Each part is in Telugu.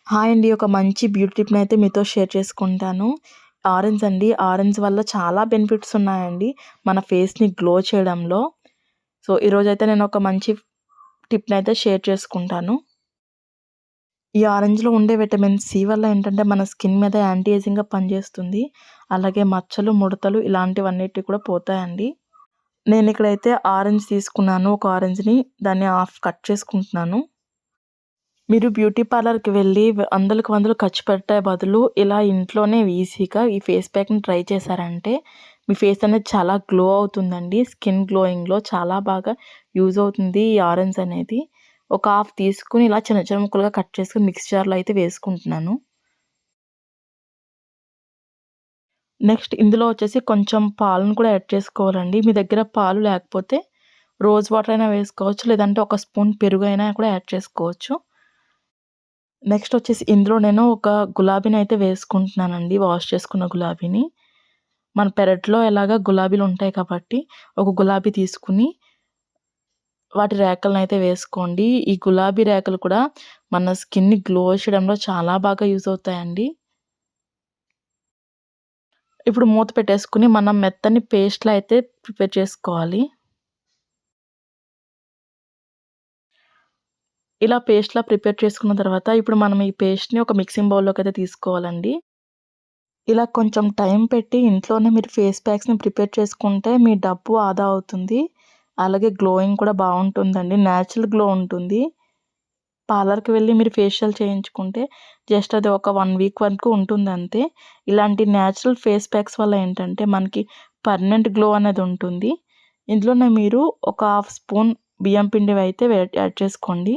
హాయ్ అండి. ఒక మంచి బ్యూటీ టిప్‌ని అయితే మీతో షేర్ చేసుకుంటాను. ఆరెంజ్ అండి. ఆరెంజ్ వల్ల చాలా బెనిఫిట్స్ ఉన్నాయండి మన ఫేస్‌ని గ్లో చేయడంలో. సో, ఈరోజైతే నేను ఒక మంచి టిప్‌ని అయితే షేర్ చేసుకుంటాను. ఈ ఆరెంజ్‌లో ఉండే విటమిన్ సి వల్ల ఏంటంటే మన స్కిన్ మీద యాంటీ ఏజింగ్‌గా పనిచేస్తుంది. అలాగే మచ్చలు, ముడతలు ఇలాంటివన్నిటివి కూడా పోతాయండి. నేనిక్కడైతే ఆరెంజ్ తీసుకున్నాను. ఒక ఆరెంజ్‌ని దాన్ని హాఫ్ కట్ చేసుకుంటున్నాను. మీరు బ్యూటీ పార్లర్‌కి వెళ్ళి వందలకు వందలు ఖర్చు పెట్టే బదులు ఇలా ఇంట్లోనే ఈజీగా ఈ ఫేస్ ప్యాక్‌ని ట్రై చేశారంటే మీ ఫేస్ అనేది చాలా గ్లో అవుతుందండి. స్కిన్ గ్లోయింగ్‌లో చాలా బాగా యూజ్ అవుతుంది ఈ ఆరెంజ్ అనేది. ఒక హాఫ్ తీసుకొని ఇలా చిన్న చిన్న ముక్కలుగా కట్ చేసుకొని మిక్సీ జార్‌లో అయితే వేసుకుంటున్నాను. నెక్స్ట్ ఇందులో వచ్చేసి కొంచెం పాలను కూడా యాడ్ చేసుకోవాలండి. మీ దగ్గర పాలు లేకపోతే రోజ్ వాటర్ అయినా వేసుకోవచ్చు. లేదంటే ఒక స్పూన్ పెరుగైనా కూడా యాడ్ చేసుకోవచ్చు. నెక్స్ట్ వచ్చేసి ఇందులో నేను ఒక గులాబీని అయితే వేసుకుంటున్నానండి. వాష్ చేసుకున్న గులాబీని. మన పెరట్లో ఎలాగా గులాబీలు ఉంటాయి కాబట్టి ఒక గులాబీ తీసుకొని వాటి రేకలనైతే వేసుకోండి. ఈ గులాబీ రేకలు కూడా మన స్కిన్‌ని గ్లో చేయడంలో చాలా బాగా యూజ్ అవుతాయండి. ఇప్పుడు మూత పెట్టేసుకొని మనం మెత్తని పేస్ట్‌లా అయితే ప్రిపేర్ చేసుకోవాలి. ఇలా పేస్ట్‌లా ప్రిపేర్ చేసుకున్న తర్వాత ఇప్పుడు మనం ఈ పేస్ట్‌ని ఒక మిక్సింగ్ బౌల్‌లోకైతే తీసుకోవాలండి. ఇలా కొంచెం టైం పెట్టి ఇంట్లోనే మీరు ఫేస్ ప్యాక్స్‌ని ప్రిపేర్ చేసుకుంటే మీ డబ్బు ఆదా అవుతుంది. అలాగే గ్లోయింగ్ కూడా బావుంటుందండి. నేచురల్ గ్లో ఉంటుంది. పార్లర్‌కి వెళ్ళి మీరు ఫేషియల్ చేయించుకుంటే జస్ట్ అది ఒక 1 వీక్ వరకు ఉంటుందంతే. ఇలాంటి నేచురల్ ఫేస్ ప్యాక్స్ వల్ల ఏంటంటే మనకి పర్మనెంట్ గ్లో అనేది ఉంటుంది. ఇందులోనే మీరు ఒక హాఫ్ స్పూన్ బియ్యం పిండివైతే యాడ్ చేసుకోండి.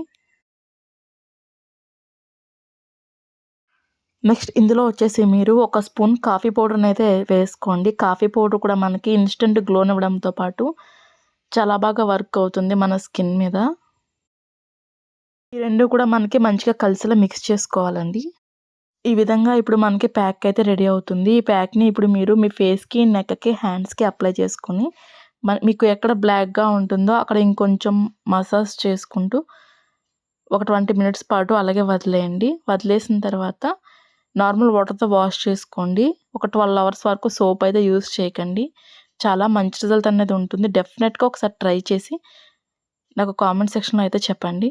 నెక్స్ట్ ఇందులో వచ్చేసి మీరు ఒక స్పూన్ కాఫీ పౌడర్‌నైతే వేసుకోండి. కాఫీ పౌడర్ కూడా మనకి ఇన్‌స్టంట్ గ్లోనివ్వడంతో పాటు చాలా బాగా వర్క్ అవుతుంది మన స్కిన్ మీద. ఈ 2 కూడా మనకి మంచిగా కలిసేలా మిక్స్ చేసుకోవాలండి. ఈ విధంగా ఇప్పుడు మనకి ప్యాక్ అయితే రెడీ అవుతుంది. ఈ ప్యాక్‌ని ఇప్పుడు మీరు మీ ఫేస్‌కి, నెక్‌కి, హ్యాండ్స్‌కి అప్లై చేసుకొని మీకు ఎక్కడ బ్లాక్‌గా ఉంటుందో అక్కడ ఇంకొంచెం మసాజ్ చేసుకుంటూ ఒక 20 మినిట్స్ పాటు అలాగే వదిలేయండి. వదిలేసిన తర్వాత నార్మల్ వాటర్‌తో వాష్ చేసుకోండి. ఒక 12 అవర్స్ వరకు సోప్ అయితే యూజ్ చేయకండి. చాలా మంచి రిజల్ట్ అనేది ఉంటుంది. డెఫినెట్‌గా ఒకసారి ట్రై చేసి నాకు కామెంట్ సెక్షన్‌లో అయితే చెప్పండి.